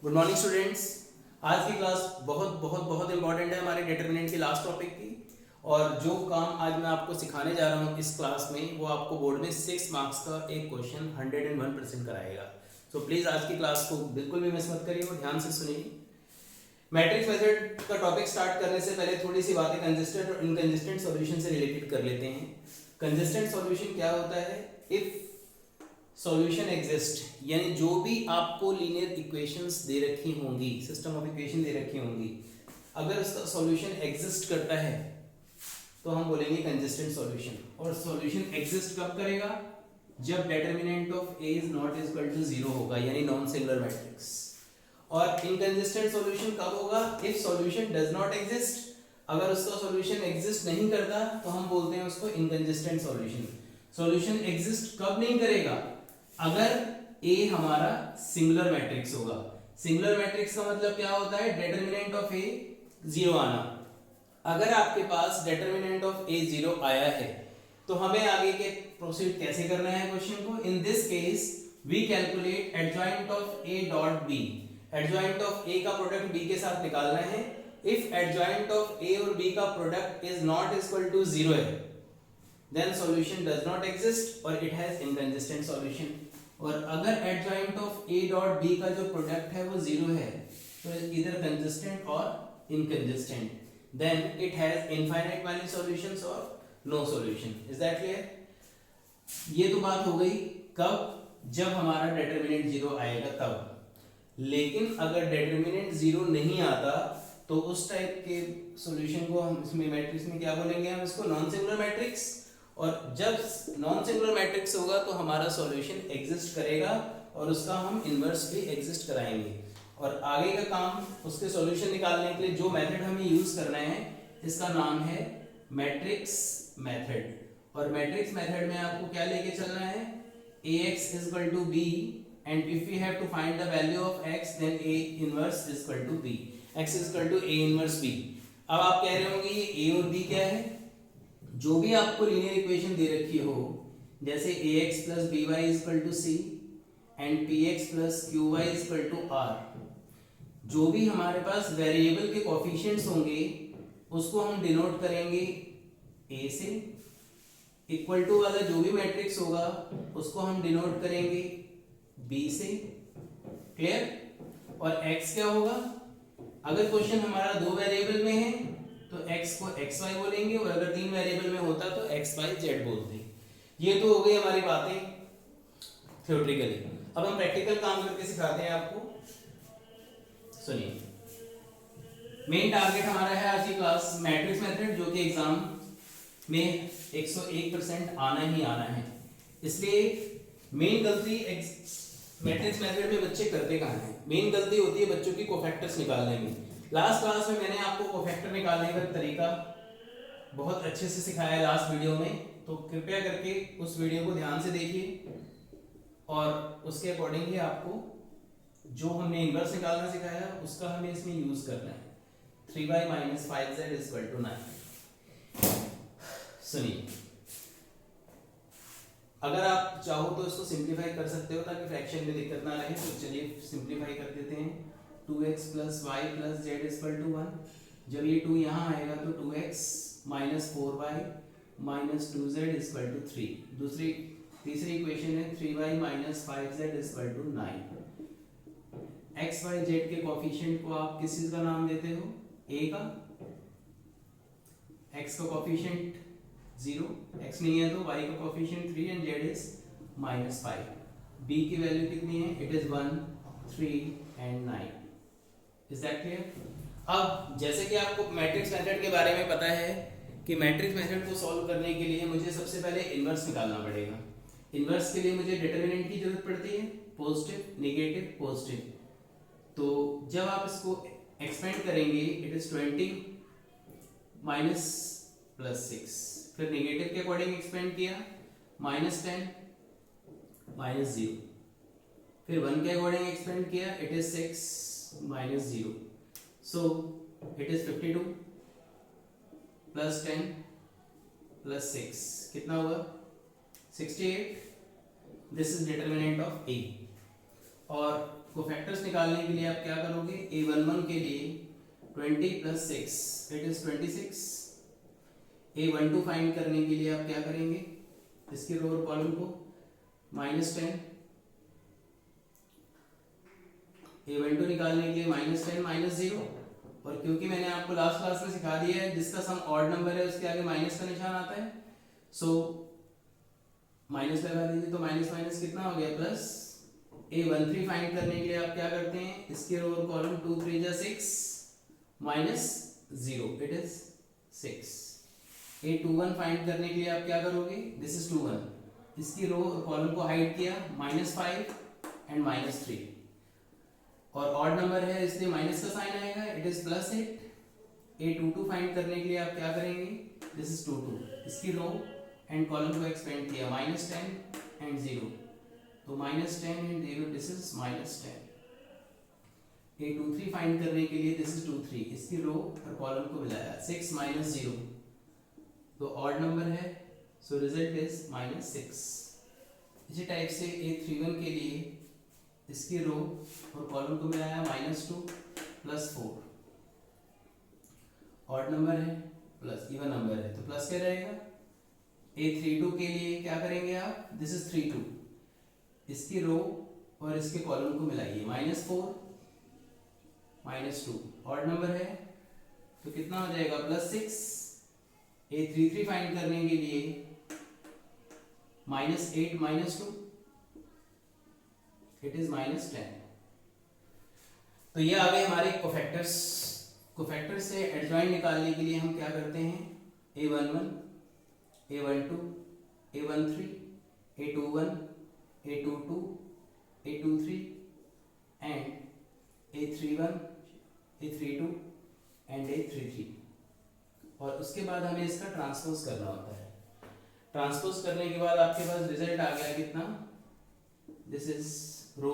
Good morning students. आज की class बहुत बहुत बहुत इंपॉर्टेंट है हमारे डिटर्मिनेंट की लास्ट टॉपिक की। और जो काम आज मैं आपको सिखाने जा रहा हूँ इस क्लास में वो आपको बोर्ड में 6 मार्क्स का एक क्वेश्चन 101% कराएगा। सो प्लीज़ आज की क्लास को बिल्कुल भी मिस मत करिए और ध्यान से सुनिए। मैट्रिक्स मेथड का टॉपिक स्टार्ट करने से पहले थोड़ी सी बातें कंसिस्टेंट और इनकंसिस्टेंट सॉल्यूशन से रिलेटेड कर लेते हैं। कंसिस्टेंट सॉल्यूशन क्या होता है? इफ सॉल्यूशन एग्जिस्ट, यानी जो भी आपको लीनियर इक्वेशंस दे रखी होंगी, सिस्टम ऑफ इक्वेशन दे रखी होंगी, अगर उसका सॉल्यूशन एग्जिस्ट करता है तो हम बोलेंगे कंसिस्टेंट सॉल्यूशन। और सॉल्यूशन एग्जिस्ट कब करेगा? जब determinant of A is not equal to 0 होगा, यानी नॉन सिंगुलर मैट्रिक्स। और इनकंसिस्टेंट सॉल्यूशन कब होगा? If solution does not exist, अगर उसका सॉल्यूशन एग्जिस्ट नहीं करता तो हम बोलते हैं उसको इनकंसिस्टेंट सॉल्यूशन। सॉल्यूशन एग्जिस्ट कब नहीं करेगा? अगर A हमारा सिंगुलर मैट्रिक्स होगा। सिंगुलर मैट्रिक्स का मतलब क्या होता है? डिटरमिनेंट ऑफ A 0 आना। अगर आपके पास डिटरमिनेंट ऑफ A 0 आया है तो हमें आगे के प्रोसीड कैसे करना है क्वेश्चन को? In this case we calculate adjoint of A dot B। Adjoint of A का प्रोडक्ट B के साथ निकालना है। इफ एडजॉइंट ऑफ A और B का product is not equal to 0 है, then solution does not exist और it has inconsistent solution। और अगर adjoint of A dot B का जो प्रोडक्ट है वो 0 है तो इधर कंसिस्टेंट और inconsistent, then it has infinite value solutions और no solution। is that clear? ये तो बात हो गई कब? जब हमारा डिटरमिनेंट 0 आएगा तब। लेकिन अगर डिटरमिनेंट 0 नहीं आता तो उस टाइप के सॉल्यूशन को हम इसमें मैट्रिक्स में क्या बोलेंगे? हम इसको नॉन सिंगुलर मैट्रिक्स। और जब नॉन सिंगुलर मैट्रिक्स होगा तो हमारा सॉल्यूशन एग्जिस्ट करेगा और उसका हम इनवर्स भी एग्जिस्ट कराएंगे। और आगे का काम उसके सॉल्यूशन निकालने के लिए जो मेथड हमें यूज करना है इसका नाम है मैट्रिक्स मेथड। और मैट्रिक्स मेथड में आपको क्या लेके चलना है? Ax is equal to b and if we have to find the value of x then A inverse is equal to b, x is equal to A inverse b। अब आप कह रहे होंगे ये A और B क्या है? जो भी आपको लीनियर इक्वेशन दे रखी हो, जैसे ax plus by is equal to c and px plus qy is equal to r, जो भी हमारे पास वेरिएबल के कोफिशिएंट्स होंगे उसको हम डिनोट करेंगे a से। इक्वल टू वाला जो भी मैट्रिक्स होगा उसको हम डिनोट करेंगे b से। क्लियर? और x क्या होगा? अगर क्वेश्चन हमारा 2 वेरिएबल में है तो x को xy बोलेंगे और अगर 3 वेरिएबल में होता तो xyz बोलते। ये तो हो गई हमारी बातें थ्योरेटिकली। अब हम प्रैक्टिकल काम करके सिखाते हैं आपको। सुनिए, मेन टारगेट हमारा है आज की क्लास मैट्रिक्स मेथड, जो कि एग्जाम में 101% आना ही आना है। इसलिए मेन गलती मैट्रिक्स मेथड में बच्चे करते कहाँ हैं? मेन गलती होती है बच्चों की कोफैक्टर्स निकालने में। लास्ट क्लास में मैंने आपको कोफैक्टर निकालने का तरीका बहुत अच्छे से सिखाया है लास्ट वीडियो में, तो कृपया करके उस वीडियो को ध्यान से देखिए और उसके अकॉर्डिंग ही आपको जो हमने इनवर्स निकालना सिखाया उसका हमें इसमें यूज करना है। 3y minus 5z is equal to 9। सुनिए, अगर आप चाहो तो इसको सिंप्लीफाई कर सकते हो ताकि फ्रैक्शन में दिक्कत ना रहे। तो चलिए सिंप्लीफाई कर देते हैं। 2x plus y plus z is equal to 1। जब ये 2 यहाँ आएगा तो 2x minus 4y minus 2z is equal to 3। तीसरी इक्वेशन है 3y minus 5z is equal to 9। x y z के कोफिशिएंट को आप किस चीज का नाम देते हो? a का। x का कोफिशिएंट 0, x नहीं है तो y का coefficient 3 and z is -5। b की वैल्यू कितनी है? It is 1, 3 and 9। Is that clear? अब जैसे कि आपको मैट्रिक्स मेथड के बारे में पता है कि मैट्रिक्स मेथड को सॉल्व करने के लिए मुझे सबसे पहले इनवर्स निकालना पड़ेगा। इनवर्स के लिए मुझे डिटरमिनेंट की जरूरत पड़ती है, पॉजिटिव नेगेटिव पॉजिटिव। तो जब आप इसको एक्सपेंड करेंगे इट इज 20 माइनस प्लस 6, फिर नेगेटिव के अकॉर्डिंग एक्सपेंड किया -10 -0, फिर 1 के अकॉर्डिंग एक्सपेंड किया it is 6 -0, so it is 52 plus 10 plus 6 कितना हुआ? 68। दिस इज डिटरमिनेंट ऑफ ए। और कोफैक्टर्स निकालने के लिए आप क्या करोगे, A11 के लिए 20 + 6 इट इज 26। A12 फाइंड करने के लिए आप क्या करेंगे, इसके रो और कॉलम को -10, A12 निकालने के लिए -10 -0। और क्योंकि मैंने आपको लास्ट क्लास में सिखा दिया है जिसका सम ऑड नंबर है उसके आगे माइनस का निशान आता है, सो माइनस लगा दीजिए, तो माइनस माइनस कितना हो गया प्लस। A13 फाइंड करने के लिए आप क्या करते हैं, इसके रो और कॉलम 2 3 जा 6 -0 इट इज 6। A21 फाइंड करने के लिए आप क्या करोगे, दिस इज 21, इसकी रो और कॉलम को हाइड किया -5 एंड -3, और ऑड नंबर है इसलिए माइनस का साइन आएगा, इट इज +8। A22 फाइंड करने के लिए आप क्या करेंगे, दिस इज 22, इसकी रो एंड कॉलम को एक्सपेंड किया -10 एंड 0, तो -10 and 0 this is -10। A23 find करने के लिए दिस इज 23, इसकी रो और कॉलम को मिलाया 6 -0, तो ऑड नंबर है, सो रिजल्ट इज -6। इसी टाइप से A31 के लिए इसकी रो और कॉलम को मिलाया -2 + 4, ऑड नंबर है प्लस इवन नंबर है तो प्लस क्या रहेगा। A32 के लिए क्या करेंगे आप, दिस इज 32, इसकी रो और इसके कॉलम को मिलाइए -4 -2, ऑड नंबर है तो कितना हो जाएगा +6। A33 फाइंड करने के लिए -8 -2 इट इज -10। तो ये आ गए हमारे कोफैक्टर्स। कोफैक्टर्स से एडजॉइंट निकालने के लिए हम क्या करते हैं, A11 A12 A13 A21 A22 A23 and A31 A32 and A33, और उसके बाद हमें इसका ट्रांसपोज करना होता है। ट्रांसपोज करने के बाद आपके पास रिजल्ट आ गया कितना, दिस इज रो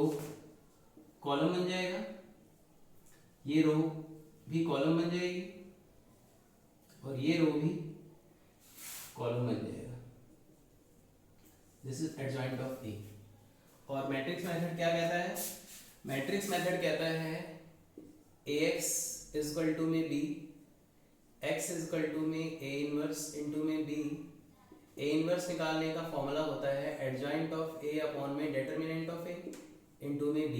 कॉलम बन जाएगा, ये रो भी कॉलम बन जाएगी और ये रो भी कॉलम बन जाएगा, दिस इज एडजॉइंट ऑफ ए। और मैट्रिक्स मेथड क्या कहता है, मैट्रिक्स मेथड कहता है AX = में B, X = में A इनवर्स इंटू में B। A इनवर्स निकालने का फॉर्मूला होता है एडजॉइंट ऑफ A अपॉन में डिटर्मिनेंट ऑफ A इंटू में B।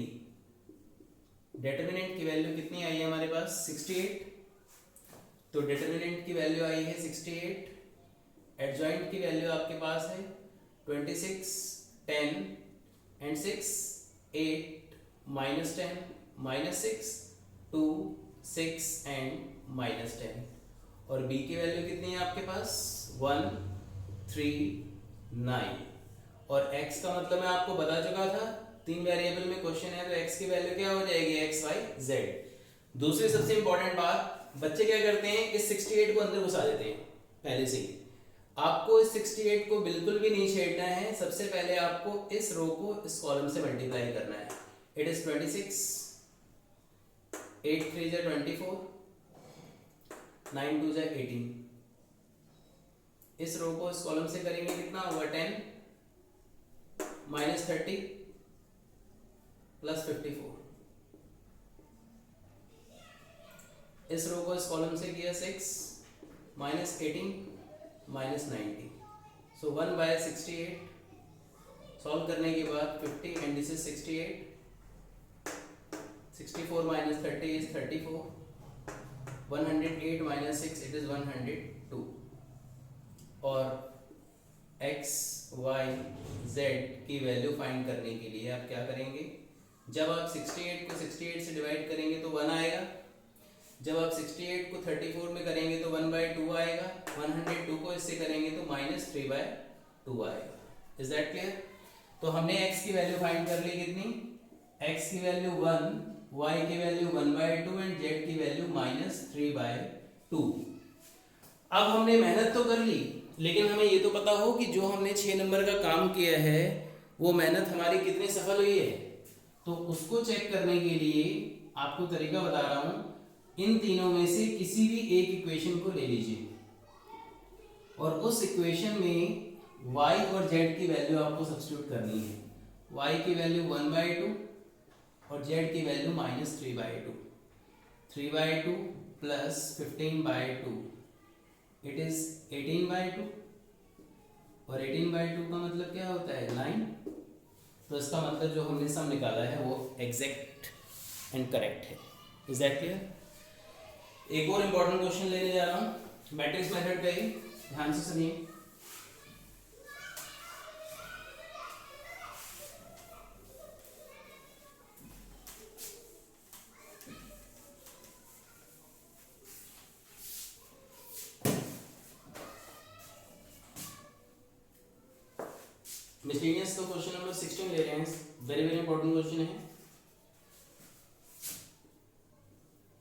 डिटर्मिनेंट की वैल्यू कितनी आई है हमारे पास 68, तो डिटर्मिनेंट की वैल्यू आई है 68, एडजॉइंट की वैल्यू आपके पास है 26 10 एंड 6 8 -10 -6 2 6 एंड -10, और B की वैल्यू कितनी है आपके पास 1 3 9, और X का मतलब मैं आपको बता चुका था, 3 वेरिएबल में क्वेश्चन है तो X की वैल्यू क्या हो जाएगी X Y Z। दूसरी सबसे इंपॉर्टेंट बात, बच्चे क्या करते हैं इस 68 को अंदर घुसा देते हैं पहले से ही। आपको इस 68 को बिल्कुल भी नहीं छेड़ना है, सबसे पहले आपको इस रो को इस कॉलम से मल्टीप्लाई करना है, इट इज 26 8 3 = 24 9 2 = 18, इस रो को इस कॉलम से करेंगे कितना होगा 10 -30 + 54, इस रो को इस कॉलम से किया 6 -18 -90, सो 1/68 सॉल्व करने के बाद 50 and this is 68, 64 - 30 is 34, 108 - 6 it is 102, और X Y Z की वैल्यू फाइंड करने के लिए आप क्या करेंगे, जब आप 68 को 68 से डिवाइड करेंगे तो 1 आएगा, जब आप 68 को 34 में करेंगे तो 1/2 आएगा, 102 को इससे करेंगे तो -3/2 आएगा। Is that clear? तो हमने x की वैल्यू फाइंड कर ली कितनी, x की वैल्यू 1, y की वैल्यू 1/2 एंड z की वैल्यू -3/2। अब हमने मेहनत तो कर ली, लेकिन हमें ये तो पता हो कि जो हमने 6 नंबर का काम किया है वो मेहनत हमारी कितनी सफल हुई है। तो उसको चेक करने के लिए आपको तरीका बता रहा हूं, इन तीनों में से किसी भी एक इक्वेशन को ले लीजिए और उस इक्वेशन में y और z की वैल्यू आपको सब्स्टिट्यूट करनी है। y की वैल्यू 1/2, और z की वैल्यू -3/2। 3/2 प्लस 15/2 इट इज 18/2 और 18/2 का मतलब क्या होता है 9। तो इसका मतलब जो हमने सम निकाला है वो एग्जैक्ट एंड करेक्ट है। Is that clear. एक और इम्पोर्टेंट क्वेश्चन लेने जा रहा हूँ मैट्रिक्स मेथड का ही, ध्यान से सुनिए। मिसलेनियस का क्वेश्चन नंबर 16 ले रहे हैं, वेरी वेरी इंपॉर्टेंट क्वेश्चन है।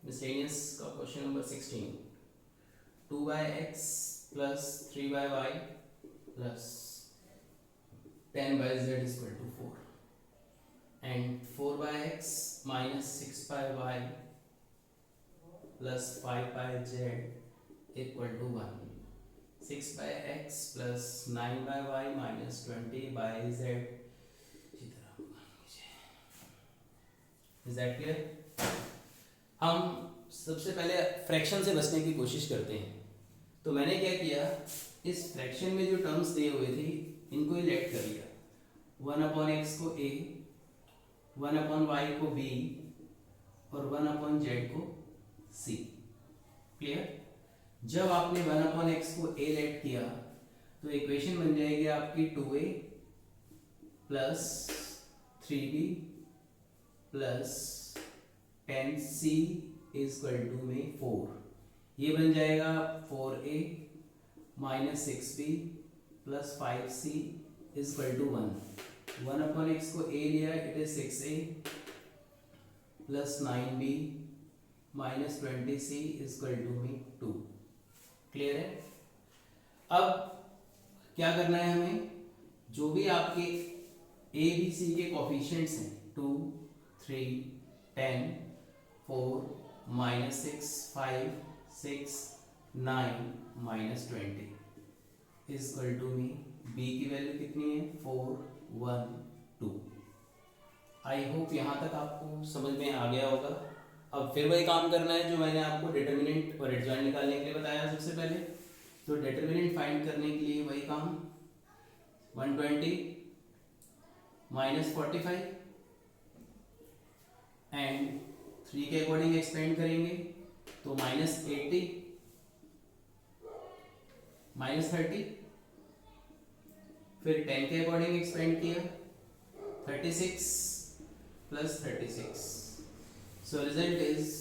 मिसलेनियस का question number 16, 2x plus 3y plus 10z equal to 4 and 4x minus 6y plus 5z equal to 1, 6x plus 9y minus 20z। Is that clear. हम सबसे पहले fraction से बचने की कोशिश करते हैं। तो मैंने क्या किया, इस फ्रैक्शन में जो टर्म्स दिए हुए थे इनको ही लेट कर लिया। 1/x को a, 1/y को b और 1/z को c। क्लियर। जब आपने 1/x को a लेट किया तो इक्वेशन बन जाएगी आपकी 2a plus 3b plus 10c equal to में 4। ये बन जाएगा 4a minus 6b plus 5c equal to 1। 1/x को a लिया, it is 6a plus 9b minus 20c equal to में 2। क्लियर है। अब क्या करना है हमें, जो भी आपके ए बी सी के कोफिशिएंट्स हैं 2, 3, 10, 4, -6, 5, 6, 9, -20 इक्वल टू में बी की वैल्यू कितनी है 4, 1, 2। आई होप यहाँ तक आपको समझ में आ गया होगा। अब फिर वही काम करना है जो मैंने आपको डिटर्मिनेंट और एडजॉइंट निकालने के लिए बताया सबसे पहले। तो डिटर्मिनेंट फाइंड करने के लिए वही काम, 120 माइनस 45 एंड 3 के अकॉर्डिंग एक्सपेंड करेंगे तो -80 -30, फिर 10 के अकॉर्डिंग एक्सपेंड किया 36 plus 36। So result is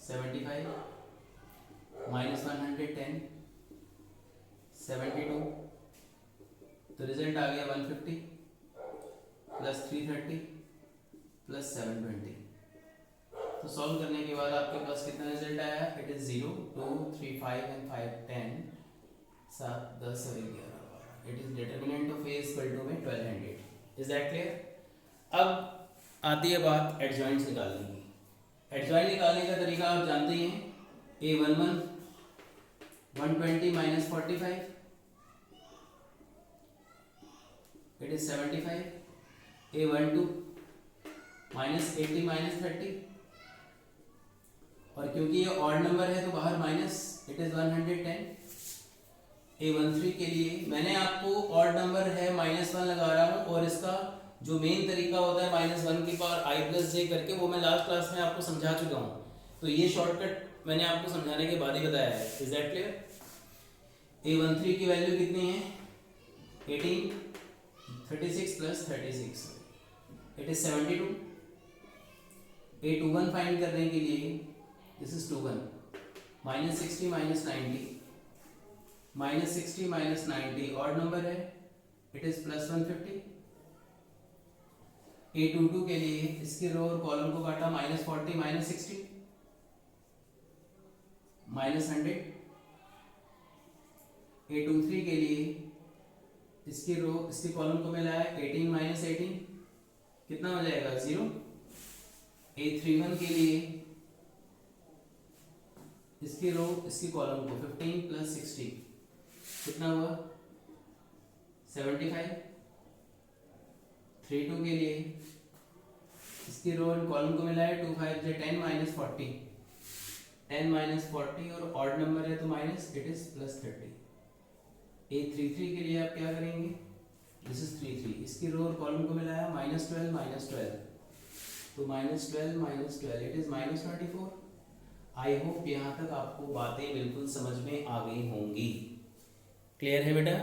75 minus 110 72। तो रिजल्ट आ गया 150 प्लस 330 प्लस 720। तो सॉल्व करने के बाद आपके पास कितना रिजल्ट आया, इट इज 0, 2, 3, 5 एंड 5, 10, 7, 10 और 11। It is determinant of A equal to में 1200। Is that clear. अब आती है बात एडजॉइंट्स निकालने की। एडजॉइंट निकालने का तरीका आप जानते ही हैं, a11 120 minus 45 it is 75, a12 -80 minus 30 और क्योंकि ये ऑड नंबर है तो बाहर माइनस, इट इज 110। a13 के लिए मैंने आपको ऑड नंबर है -1 लगा रहा हूँ और इसका जो मेन तरीका होता है -1 की पावर i प्लस j करके, वो मैं लास्ट क्लास में आपको समझा चुका हूँ। तो ये शॉर्टकट मैंने आपको समझाने के बाद ही बताया है। Is that clear. a13 की वैल्यू कितनी है 18, 36 plus 36 it is 72। a21 find करने के लिए this is 21 -60 minus 90 -60 minus 90 odd number है, इट इज प्लस 150। a22 के लिए इसकी रो और कॉलम को काटा -40 माइनस 60 -100। a23 के लिए इसकी रो इसकी कॉलम को मिलाया 18 माइनस 18 कितना हो जाएगा 0। a31 के लिए इसकी रो इसकी कॉलम को 15 प्लस 60 कितना हुआ 75। 3 2 के लिए इसकी रो एंड कॉलम को मिला है 2 5 से 10 माइनस 40 10 माइनस 40 और ऑड नंबर है तो minus it is plus 30। A33 के लिए आप क्या करेंगे, दिस इज 33, इसकी रो और कॉलम को मिला है माइनस 12 तो minus 12 it is minus 24। I hope यहाँ तक आपको बातें बिल्कुल समझ में आ गई होंगी। क्लियर है बेटा।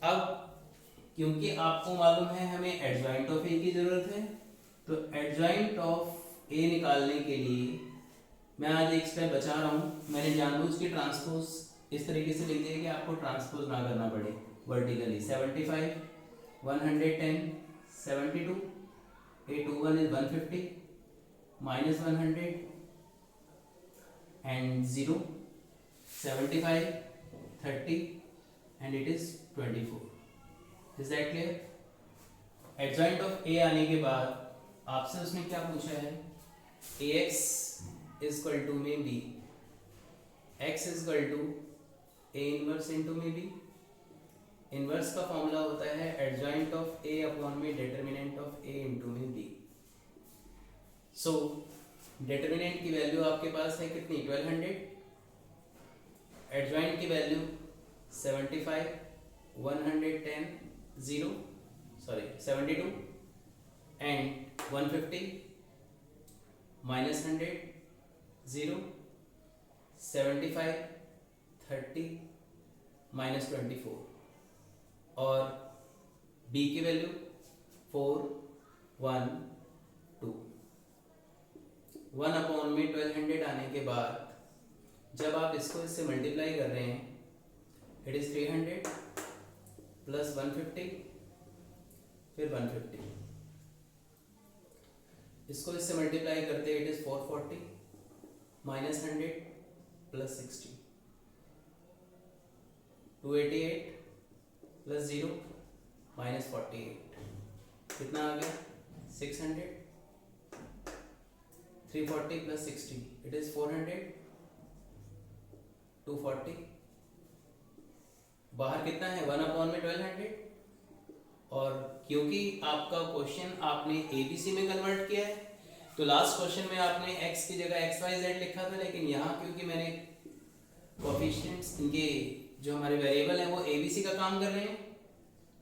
अब क्योंकि आपको मालूम है हमें एडजॉइंट ऑफ ए की जरूरत है, तो एडजॉइंट ऑफ ए निकालने के लिए मैं आज एक स्टेप बचा रहा हूँ। मैंने जानबूझ के ट्रांसपोज इस तरीके से लिख दिया कि आपको ट्रांसपोज ना करना पड़े vertically. 75 110 72 A21 is 150 minus 100 and 0 75 30 and it is 24। Is that clear? Adjoint of A आने के बाद आपसे उसने क्या पूछा है, AX is equal to में B, X is equal to A inverse into में B। इनवर्स का फॉर्मूला होता है एडजॉइंट ऑफ A अपॉन में डिटर्मिनेंट ऑफ A इंटू में B। सो डिटर्मिनेंट की वैल्यू आपके पास है कितनी 1200, एडजॉइंट की value 75 110 0 sorry 72 and 150 minus 100 0 75 30 minus 24 और b की वैल्यू 4 1 2। 1 अपॉन में 1200 आने के बाद जब आप इसको इससे मल्टीप्लाई कर रहे हैं इट इज 300 प्लस 150 फिर 150, इसको इससे मल्टीप्लाई करते it is 440 minus 100 plus 60 288 plus 0 minus 48 कितना आ गया 600 340 प्लस 60 इट इज 400 240 बाहर कितना है 1 अपॉन में 1200। और क्योंकि आपका क्वेश्चन आपने ABC में कन्वर्ट किया है तो लास्ट क्वेश्चन में आपने x की जगह XYZ लिखा था, लेकिन यहाँ क्योंकि मैंने कोएफिशिएंट्स इनके जो हमारे वेरिएबल हैं वो ABC का काम कर रहे हैं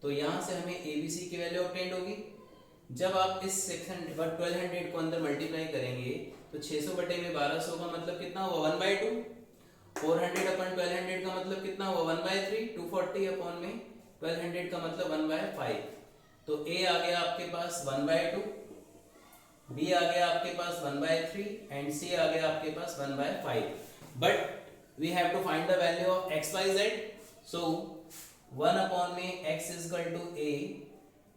तो यहाँ से हमें ABC की वैल्यू ऑब्टेंड होगी। जब आप इस 1200 को अंदर मल्टीप्लाई करेंगे तो 600 बटे में 1200 का मतलब कितना हुआ 1/2, 400 अपॉन 1200 का मतलब कितना हुआ 1/3, 240 अपॉन में 1200 का मतलब 1/5। तो A आ गया आपके पास 1/2, B आ गया आपके पास 1/3 एंड C आ गया आपके पास 1/5। But we have to find the value of x y z, so 1 upon में x is equal to a,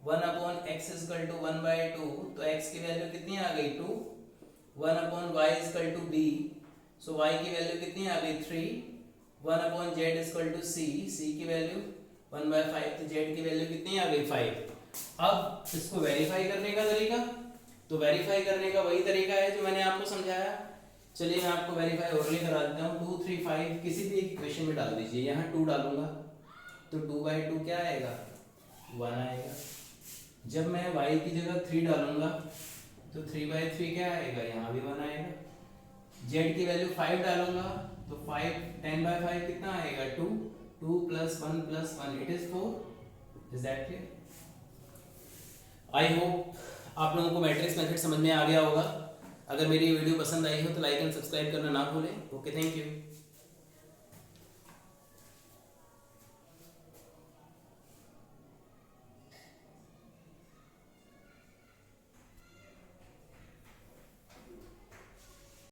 1 upon x is equal to 1/2 तो x की वैल्यू कितनी आ गई 2, 1 upon y is equal to b, so y की value कितनी आ गई 3, 1 upon z is equal to c, c की value 1/5 तो z की वैल्यू कितनी आ गई 5। अब इसको वेरीफाई करने का तरीका, तो वेरीफाई करने का वही तरीका है जो मैंने आपको समझाया। चलिए मैं आपको वेरीफाई और करा देता हूँ। 2 3 5 किसी भी एक इक्वेशन में डाल दीजिए, यहाँ 2 डालूंगा तो 2/2 क्या आएगा 1 आएगा। जब मैं y की जगह 3 डालूंगा तो 3/3 क्या आएगा, यहाँ भी 1 आएगा। z की वैल्यू 5 डालूंगा तो 5 10/5 कितना आएगा 2, 2 + 1 + 1 it is 4। Is that clear? I hope आप लोगों को मैट्रिक्स मेथड समझ में आ गया होगा। अगर मेरी वीडियो पसंद आई हो तो लाइक एंड सब्सक्राइब करना ना भूलें। Okay, thank you.